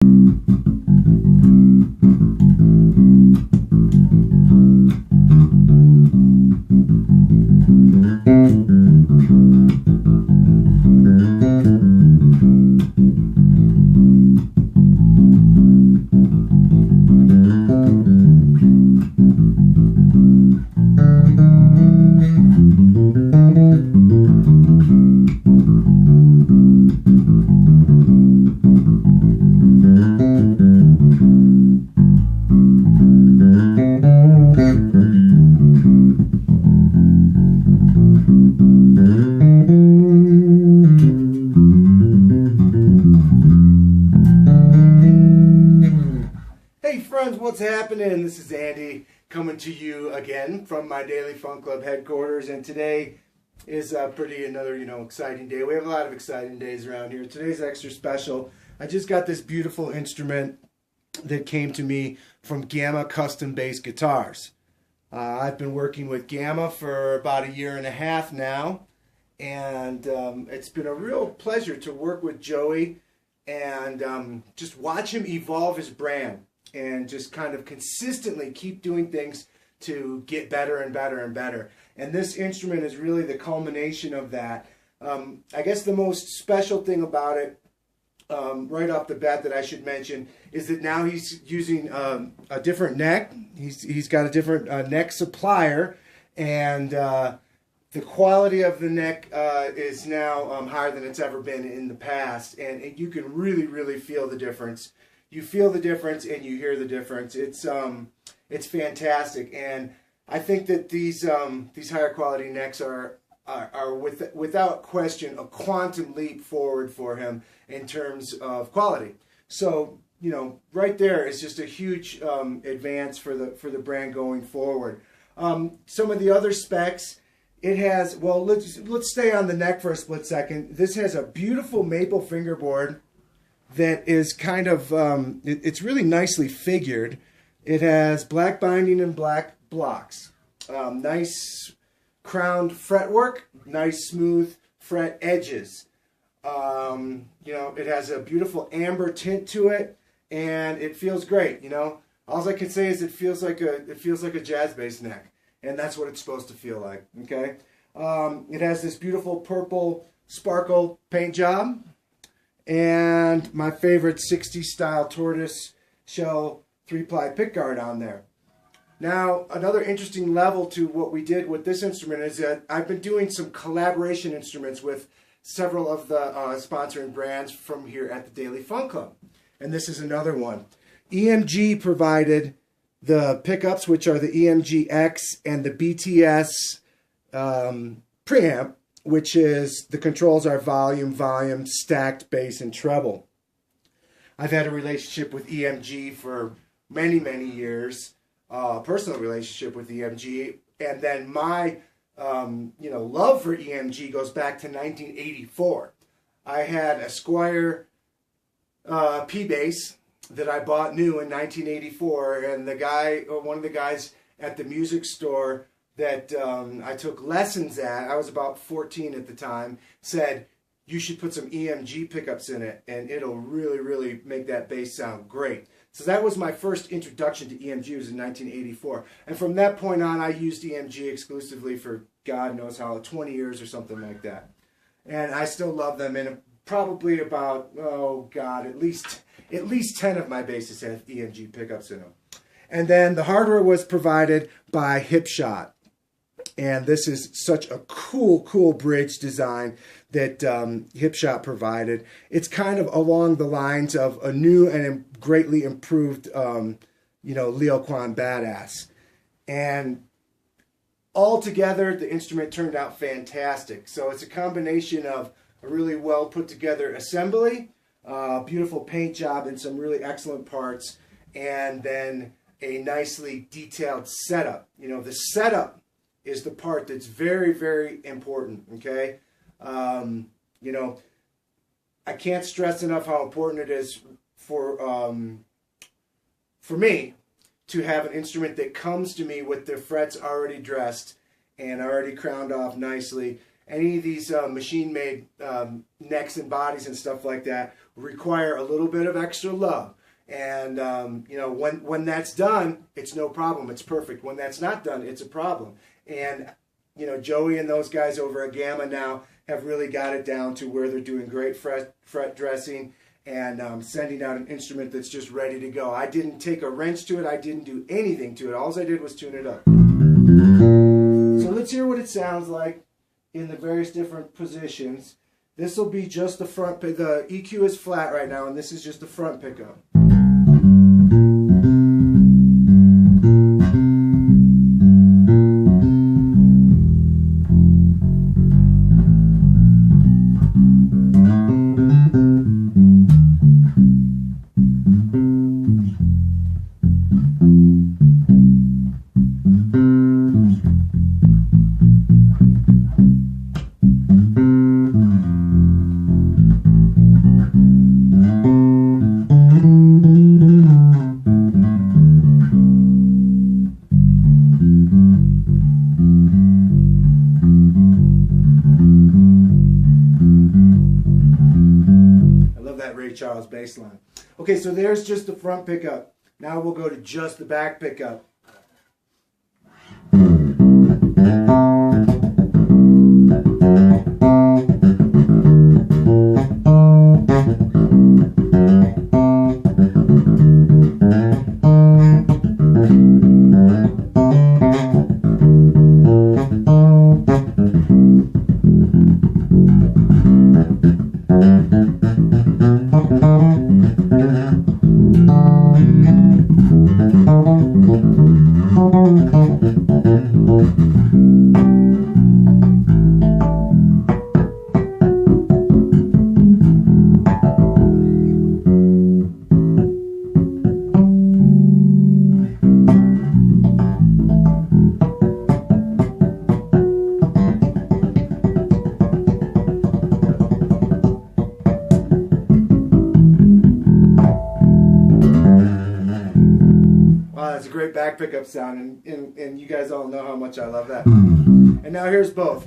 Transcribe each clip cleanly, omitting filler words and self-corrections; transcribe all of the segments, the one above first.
Hey friends, what's happening? This is Andy coming to you again from my Daily Fun Club headquarters, and today is another exciting day. We have a lot of exciting days around here. Today's extra special. I just got this beautiful instrument that came to me from Gamma Custom Bass Guitars. I've been working with Gamma for about 1.5 years now, and it's been a real pleasure to work with Joey and just watch him evolve his brand and just kind of consistently keep doing things to get better and better and better. And this instrument is really the culmination of that. I guess the most special thing about it, right off the bat, that I should mention is that now he's using a different neck. He's got a different neck supplier, and the quality of the neck is now higher than it's ever been in the past, and you can really feel the difference. You feel the difference and you hear the difference. It's fantastic, and I think that these higher quality necks are without question a quantum leap forward for him in terms of quality. So right there is just a huge advance for the brand going forward. Some of the other specs. It has, well, let's stay on the neck for a split second. This has a beautiful maple fingerboard that is kind of, it's really nicely figured. It has black binding and black blocks. Nice crowned fretwork, nice smooth fret edges. It has a beautiful amber tint to it, and it feels great. All I can say is it feels like a jazz bass neck, and that's what it's supposed to feel like. Okay, it has this beautiful purple sparkle paint job, and my favorite 60s style tortoise shell 3-ply pickguard on there. Now, another interesting level to what we did with this instrument is that I've been doing some collaboration instruments with several of the sponsoring brands from here at the Daily Fun Club, and this is another one. EMG provided the pickups, which are the EMG-X, and the BTS preamp, which is the controls are volume, stacked bass, and treble. I've had a relationship with EMG for many years, a personal relationship with EMG, and then my love for EMG goes back to 1984. I had a Squire P bass that I bought new in 1984, and one of the guys at the music store that I took lessons at, I was about 14 at the time, said, you should put some EMG pickups in it, and it'll really make that bass sound great. So that was my first introduction to EMG, was in 1984. And from that point on, I used EMG exclusively for God knows how, 20 years or something like that. And I still love them, and probably about, oh God, at least 10 of my basses have EMG pickups in them. And then the hardware was provided by Hipshot. And this is such a cool bridge design that Hipshot provided. It's kind of along the lines of a new and greatly improved, Leo Kwan Badass. And altogether, the instrument turned out fantastic. So it's a combination of a really well put together assembly, beautiful paint job, and some really excellent parts, and then a nicely detailed setup. The setup is the part that's very important. Okay, I can't stress enough how important it is for me to have an instrument that comes to me with the frets already dressed and already crowned off nicely, any of these machine-made necks and bodies and stuff like that require a little bit of extra love. And you know, when that's done, it's no problem. It's perfect. When that's not done, it's a problem. And you know, Joey and those guys over at Gamma now have really got it down to where they're doing great fret dressing and sending out an instrument that's just ready to go. I didn't take a wrench to it. I didn't do anything to it. All I did was tune it up. So let's hear what it sounds like in the various different positions. This will be just the front. The EQ is flat right now, and this is just the front pickup. Charles bass line. Okay, so there's just the front pickup. Now we'll go to just the back pickup. Great back pickup sound, and you guys all know how much I love that. And now here's both.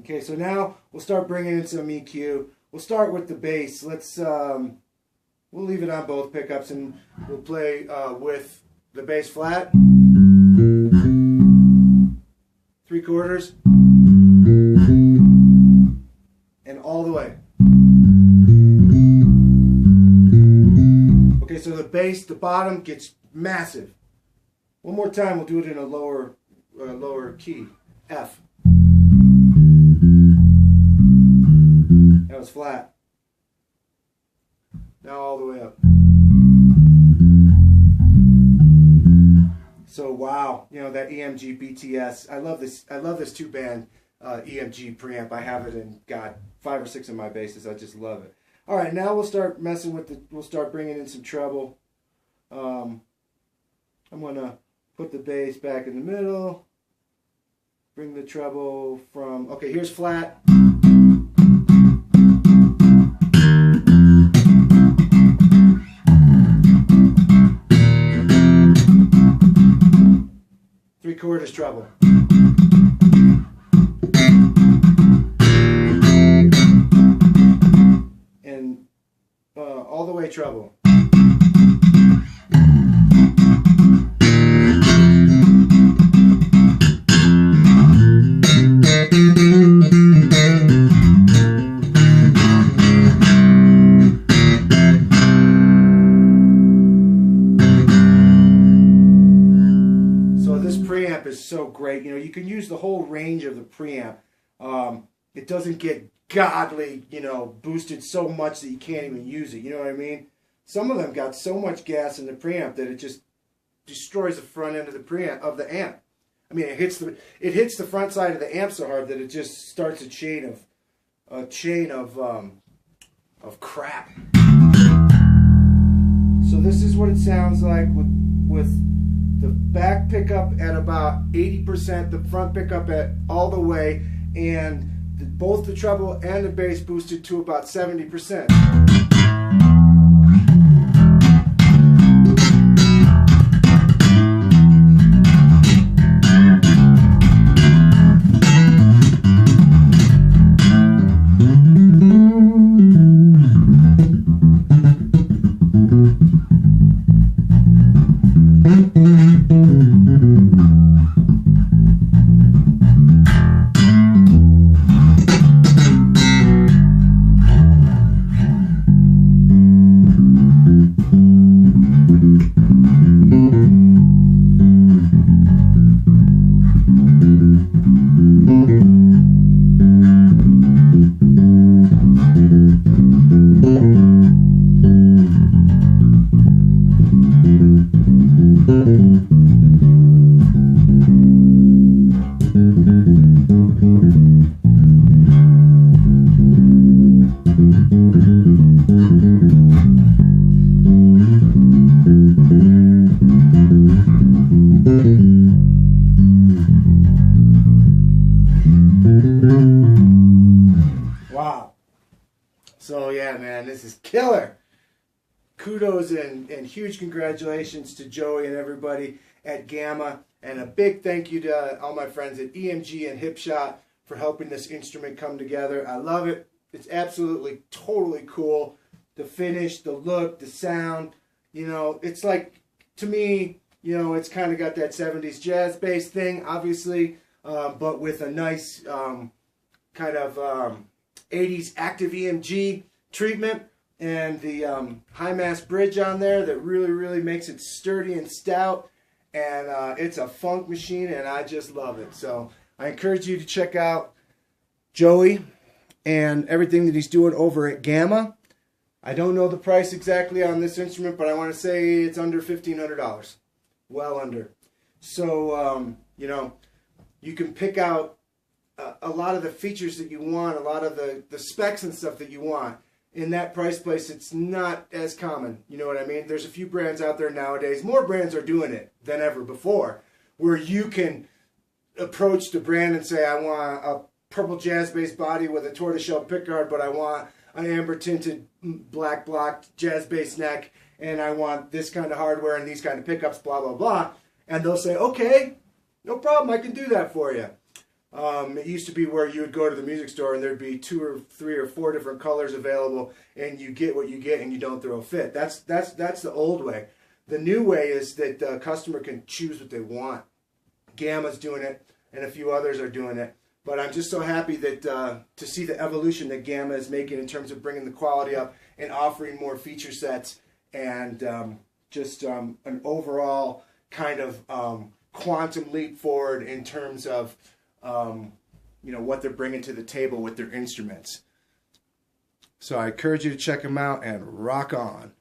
Okay, so now we'll start bringing in some EQ. We'll start with the bass. Let's we'll leave it on both pickups, and we'll play with the bass flat, 3/4, and all the way. Okay, so the bass, the bottom gets massive. One more time, we'll do it in a lower key, F. That was flat. Now all the way up. So wow, you know, that EMG BTS. I love this two-band EMG preamp. I have it in, God, 5 or 6 of my basses. I just love it. All right, now we'll start messing with the. We'll start bringing in some treble. I'm gonna put the bass back in the middle. Bring the treble from. Okay, here's flat. Three-quarters treble. And all the way treble. Is so great. You know, you can use the whole range of the preamp. It doesn't get godly, you know, boosted so much that you can't even use it. You know what I mean? Some of them got so much gas in the preamp that it just destroys the front end of the preamp of the amp. I mean, it hits the front side of the amp so hard that it just starts a chain of crap. So this is what it sounds like with the back pickup at about 80%, the front pickup at all the way, and both the treble and the bass boosted to about 70%. Wow. So yeah, man, this is killer. Kudos and huge congratulations to Joey and everybody at Gamma, and a big thank you to all my friends at EMG and Hipshot for helping this instrument come together. I love it. It's absolutely totally cool. The finish, the look, the sound, you know, it's like, to me, you know, it's kind of got that 70s jazz bass thing, obviously, but with a nice kind of 80s active EMG treatment, and the high mass bridge on there that really makes it sturdy and stout, and it's a funk machine, and I just love it. So I encourage you to check out Joey and everything that he's doing over at Gamma. I don't know the price exactly on this instrument, but I want to say it's under $1,500. Well under. So, you know, you can pick out a lot of the features that you want, a lot of the specs and stuff that you want. In that price place, it's not as common. You know what I mean? There's a few brands out there nowadays. More brands are doing it than ever before, where you can approach the brand and say, I want a purple jazz bass body with a tortoiseshell pickguard, but I want an amber tinted black blocked jazz bass neck, and I want this kind of hardware and these kind of pickups, blah, blah, blah. And they'll say, okay, no problem, I can do that for you. It used to be where you would go to the music store and there'd be 2 or 3 or 4 different colors available, and you get what you get and you don't throw a fit. That's the old way. The new way is that the customer can choose what they want. Gamma's doing it, and a few others are doing it. But I'm just so happy that to see the evolution that Gamma is making in terms of bringing the quality up and offering more feature sets, and just an overall kind of quantum leap forward in terms of you know, what they're bringing to the table with their instruments. So I encourage you to check them out and rock on.